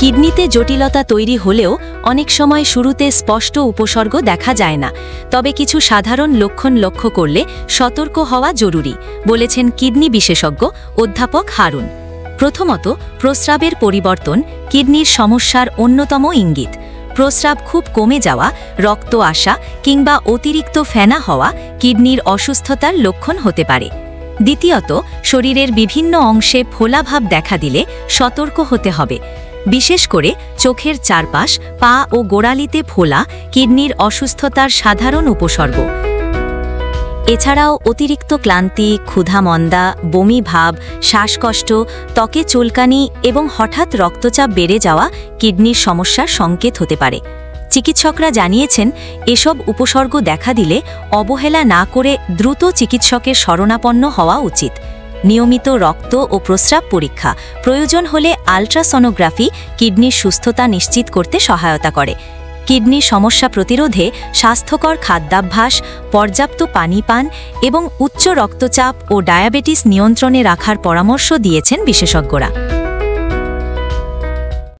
কিডনিতে জটিলতা তৈরি হলেও অনেক সময় শুরুতে স্পষ্ট উপসর্গ দেখা যায় না, তবে কিছু সাধারণ লক্ষণ লক্ষ্য করলে সতর্ক হওয়া জরুরি, বলেছেন কিডনি বিশেষজ্ঞ অধ্যাপক হারুন। প্রথমত, প্রস্রাবের পরিবর্তন কিডনির সমস্যার অন্যতম ইঙ্গিত। প্রস্রাব খুব কমে যাওয়া, রক্ত আসা কিংবা অতিরিক্ত ফেনা হওয়া কিডনির অসুস্থতার লক্ষণ হতে পারে। দ্বিতীয়ত, শরীরের বিভিন্ন অংশে ফোলাভাব দেখা দিলে সতর্ক হতে হবে। বিশেষ করে চোখের চারপাশ, পা ও গোড়ালিতে ফোলা কিডনির অসুস্থতার সাধারণ উপসর্গ। এছাড়াও অতিরিক্ত ক্লান্তি, ক্ষুধামন্দা, বমি ভাব, শ্বাসকষ্ট, ত্বকে চুলকানি এবং হঠাৎ রক্তচাপ বেড়ে যাওয়া কিডনির সমস্যার সংকেত হতে পারে। চিকিৎসকরা জানিয়েছেন, এসব উপসর্গ দেখা দিলে অবহেলা না করে দ্রুত চিকিৎসকের শরণাপন্ন হওয়া উচিত। নিয়মিত রক্ত ও প্রস্রাব পরীক্ষা, প্রয়োজন হলে আল্ট্রাসনোগ্রাফি কিডনির সুস্থতা নিশ্চিত করতে সহায়তা করে। কিডনির সমস্যা প্রতিরোধে স্বাস্থ্যকর খাদ্যাভ্যাস, পর্যাপ্ত পানি পান এবং উচ্চ রক্তচাপ ও ডায়াবেটিস নিয়ন্ত্রণে রাখার পরামর্শ দিয়েছেন বিশেষজ্ঞরা।